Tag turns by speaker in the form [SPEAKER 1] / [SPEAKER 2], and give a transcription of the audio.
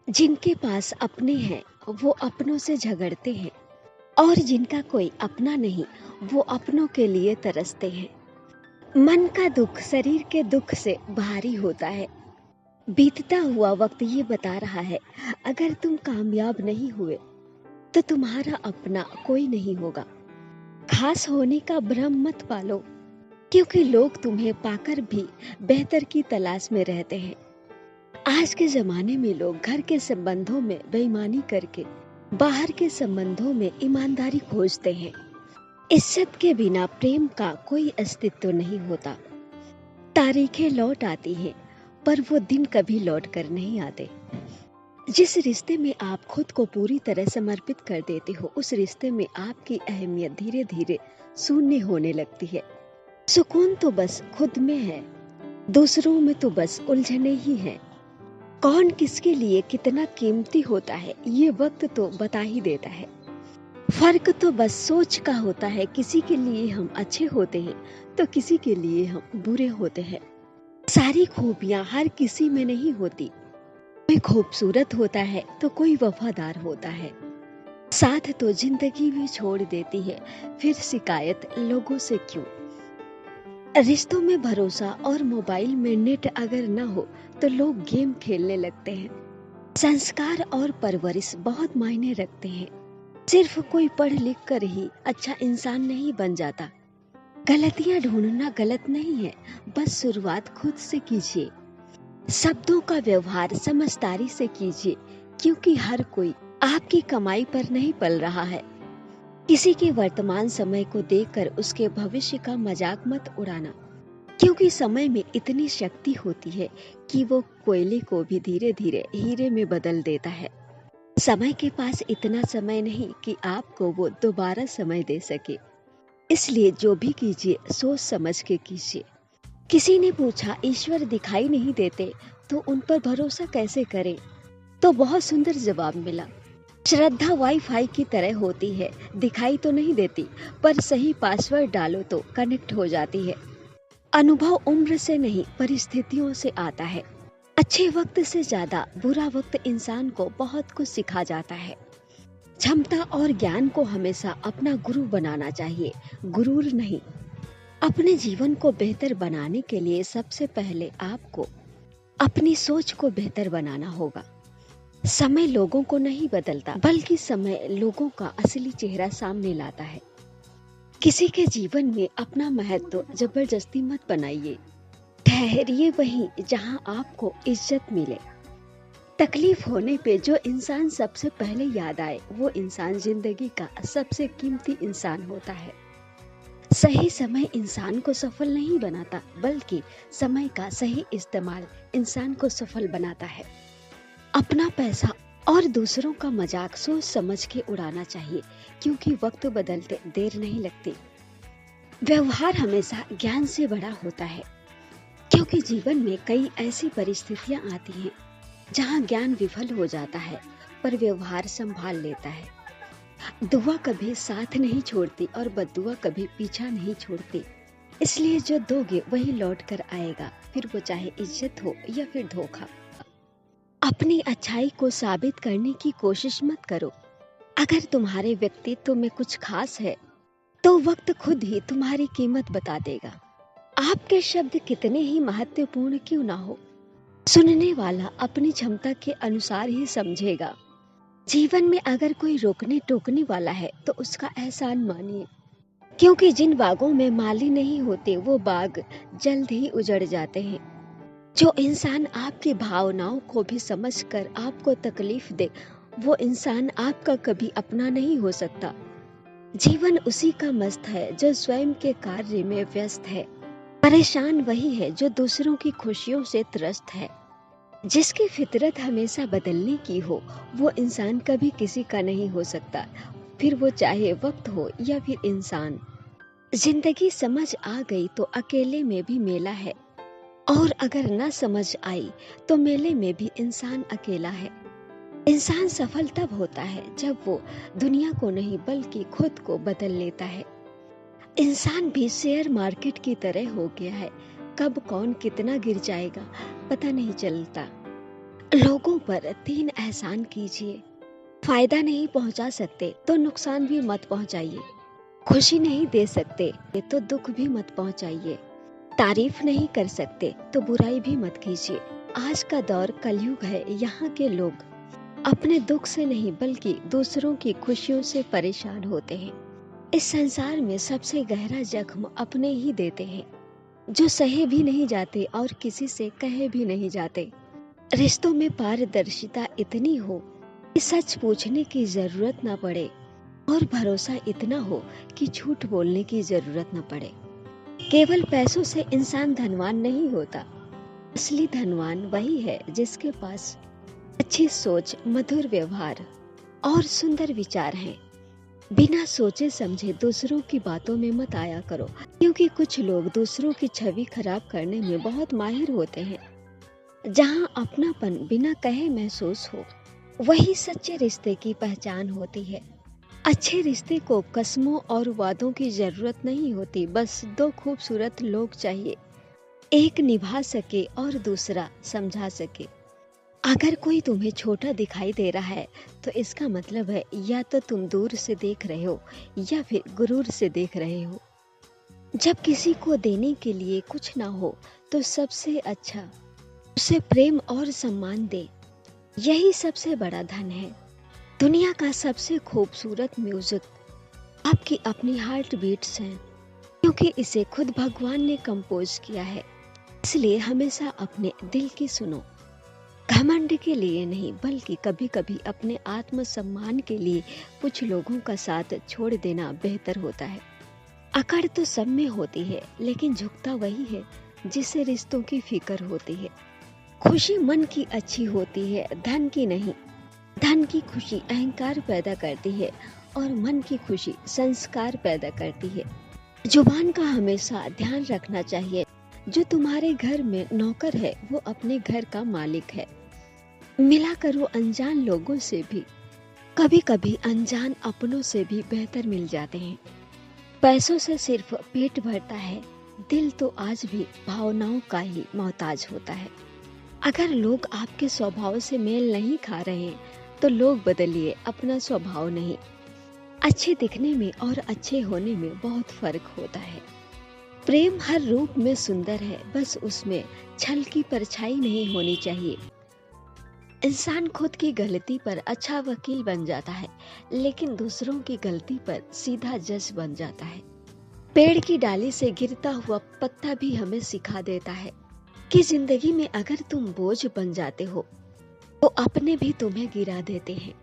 [SPEAKER 1] जिनके पास अपने हैं वो अपनों से झगड़ते हैं और जिनका कोई अपना नहीं वो अपनों के लिए तरसते हैं। मन का दुख शरीर के दुख से भारी होता है। बीतता हुआ वक्त ये बता रहा है, अगर तुम कामयाब नहीं हुए तो तुम्हारा अपना कोई नहीं होगा। खास होने का भ्रम मत पालो, क्योंकि लोग तुम्हें पाकर भी बेहतर की तलाश में रहते हैं। आज के जमाने में लोग घर के संबंधों में बेईमानी करके बाहर के संबंधों में ईमानदारी खोजते हैं। इज्जत के बिना प्रेम का कोई अस्तित्व नहीं होता। तारीखें लौट आती हैं, पर वो दिन कभी लौट कर नहीं आते। जिस रिश्ते में आप खुद को पूरी तरह समर्पित कर देते हो, उस रिश्ते में आपकी अहमियत धीरे धीरे शून्य होने लगती है। सुकून तो बस खुद में है, दूसरों में तो बस उलझने ही हैं। कौन किसके लिए कितना कीमती होता है ये वक्त तो बता ही देता है। फर्क तो बस सोच का होता है, किसी के लिए हम अच्छे होते हैं तो किसी के लिए हम बुरे होते हैं। सारी खूबियां हर किसी में नहीं होती। कोई खूबसूरत होता है तो कोई वफादार होता है। साथ तो जिंदगी भी छोड़ देती है, फिर शिकायत लोगों से क्यों। रिश्तों में भरोसा और मोबाइल में नेट अगर न हो तो लोग गेम खेलने लगते हैं। संस्कार और परवरिश बहुत मायने रखते हैं। सिर्फ कोई पढ़ लिख कर ही अच्छा इंसान नहीं बन जाता। गलतियां ढूंढना गलत नहीं है, बस शुरुआत खुद से कीजिए। शब्दों का व्यवहार समझदारी से कीजिए, क्योंकि हर कोई आपकी कमाई पर नहीं पल रहा है। किसी के वर्तमान समय को देखकर उसके भविष्य का मजाक मत उड़ाना, क्योंकि समय में इतनी शक्ति होती है कि वो कोयले को भी धीरे धीरे हीरे में बदल देता है। समय के पास इतना समय नहीं कि आपको वो दोबारा समय दे सके। इसलिए जो भी कीजिए सोच समझ के कीजिए। किसी ने पूछा, ईश्वर दिखाई नहीं देते तो उन पर भरोसा कैसे करें? तो बहुत सुंदर जवाब मिला, श्रद्धा वाईफाई की तरह होती है, दिखाई तो नहीं देती, पर सही पासवर्ड डालो तो कनेक्ट हो जाती है। अनुभव उम्र से नहीं परिस्थितियों से आता है। अच्छे वक्त से ज्यादा बुरा वक्त इंसान को बहुत कुछ सिखा जाता है। क्षमता और ज्ञान को हमेशा अपना गुरु बनाना चाहिए, गुरूर नहीं। अपने जीवन को बेहतर बनाने के लिए सबसे पहले आपको अपनी सोच को बेहतर बनाना होगा। समय लोगों को नहीं बदलता, बल्कि समय लोगों का असली चेहरा सामने लाता है। किसी के जीवन में अपना महत्व जबरदस्ती मत बनाइए। ठहरिए वहीं जहां आपको इज्जत मिले। तकलीफ होने पे जो इंसान सबसे पहले याद आए वो इंसान जिंदगी का सबसे कीमती इंसान होता है। सही समय इंसान को सफल नहीं बनाता, बल्कि समय का सही इस्तेमाल इंसान को सफल बनाता है। अपना पैसा और दूसरों का मजाक सोच समझ के उड़ाना चाहिए, क्योंकि वक्त बदलते देर नहीं लगती। व्यवहार हमेशा ज्ञान से बड़ा होता है, क्योंकि जीवन में कई ऐसी परिस्थितियां आती हैं जहां ज्ञान विफल हो जाता है पर व्यवहार संभाल लेता है। दुआ कभी साथ नहीं छोड़ती और बद्दुआ कभी पीछा नहीं छोड़ती। इसलिए जो दोगे वही लौट कर आएगा, फिर वो चाहे इज्जत हो या फिर धोखा। अपनी अच्छाई को साबित करने की कोशिश मत करो। अगर तुम्हारे व्यक्तित्व में कुछ खास है तो वक्त खुद ही तुम्हारी कीमत बता देगा। आपके शब्द कितने ही महत्वपूर्ण क्यों ना हो, सुनने वाला अपनी क्षमता के अनुसार ही समझेगा। जीवन में अगर कोई रोकने टोकने वाला है तो उसका एहसान मानिए, क्योंकि जिन बागों में माली नहीं होते वो बाग जल्द ही उजड़ जाते हैं। जो इंसान आपकी भावनाओं को भी समझकर आपको तकलीफ दे वो इंसान आपका कभी अपना नहीं हो सकता। जीवन उसी का मस्त है जो स्वयं के कार्य में व्यस्त है। परेशान वही है जो दूसरों की खुशियों से त्रस्त है। जिसकी फितरत हमेशा बदलने की हो वो इंसान कभी किसी का नहीं हो सकता, फिर वो चाहे वक्त हो या फिर इंसान। जिंदगी समझ आ गई तो अकेले में भी मेला है, और अगर न समझ आई तो मेले में भी इंसान अकेला है। इंसान सफल तब होता है जब वो दुनिया को नहीं बल्कि खुद को बदल लेता है। इंसान भी शेयर मार्केट की तरह हो गया है, कब कौन कितना गिर जाएगा पता नहीं चलता। लोगों पर 3 एहसान कीजिए। फायदा नहीं पहुंचा सकते तो नुकसान भी मत पहुंचाइए। खुशी नहीं दे सकते तो दुख भी मत पहुंचाइए। तारीफ नहीं कर सकते तो बुराई भी मत कीजिए। आज का दौर कलयुग है। यहाँ के लोग अपने दुख से नहीं बल्कि दूसरों की खुशियों से परेशान होते हैं। इस संसार में सबसे गहरा जख्म अपने ही देते हैं, जो सहे भी नहीं जाते और किसी से कहे भी नहीं जाते। रिश्तों में पारदर्शिता इतनी हो कि सच पूछने की जरूरत न पड़े और भरोसा इतना हो कि झूठ बोलने की जरूरत न पड़े। केवल पैसों से इंसान धनवान नहीं होता। असली धनवान वही है जिसके पास अच्छी सोच, मधुर व्यवहार और सुंदर विचार हैं। बिना सोचे समझे दूसरों की बातों में मत आया करो, क्योंकि कुछ लोग दूसरों की छवि खराब करने में बहुत माहिर होते हैं। जहाँ अपनापन बिना कहे महसूस हो, वही सच्चे रिश्ते की पहचान होती है। अच्छे रिश्ते को कसमों और वादों की जरूरत नहीं होती, बस 2 खूबसूरत लोग चाहिए, एक निभा सके और दूसरा समझा सके। अगर कोई तुम्हें छोटा दिखाई दे रहा है तो इसका मतलब है या तो तुम दूर से देख रहे हो या फिर गुरूर से देख रहे हो। जब किसी को देने के लिए कुछ ना हो तो सबसे अच्छा उसे प्रेम और सम्मान दे। यही सबसे बड़ा धन है। दुनिया का सबसे खूबसूरत म्यूजिक आपकी अपनी हार्ट बीट्स हैं, क्योंकि इसे खुद भगवान ने कंपोज किया है। इसलिए हमेशा अपने दिल की सुनो। घमंड के लिए नहीं, बल्कि कभी कभी अपने आत्मसम्मान के लिए कुछ लोगों का साथ छोड़ देना बेहतर होता है। अकड़ तो सब में होती है, लेकिन झुकता वही है जिसे रिश्तों की फिक्र होती है। खुशी मन की अच्छी होती है, धन की नहीं। धन की खुशी अहंकार पैदा करती है और मन की खुशी संस्कार पैदा करती है। जुबान का हमेशा ध्यान रखना चाहिए। जो तुम्हारे घर में नौकर है वो अपने घर का मालिक है। मिला करो अनजान लोगों से भी, कभी कभी अनजान अपनों से भी बेहतर मिल जाते हैं। पैसों से सिर्फ पेट भरता है, दिल तो आज भी भावनाओं का ही मोहताज होता है। अगर लोग आपके स्वभाव से मेल नहीं खा रहे तो लोग बदलिए, अपना स्वभाव नहीं। अच्छे दिखने में और अच्छे होने में बहुत फर्क होता है। प्रेम हर रूप में सुंदर है, बस उसमें छल की परछाई नहीं होनी चाहिए। इंसान खुद की गलती पर अच्छा वकील बन जाता है, लेकिन दूसरों की गलती पर सीधा जज बन जाता है। पेड़ की डाली से गिरता हुआ पत्ता भी हमें सिखा देता है कि जिंदगी में अगर तुम बोझ बन जाते हो तो अपने भी तुम्हें गिरा देते हैं।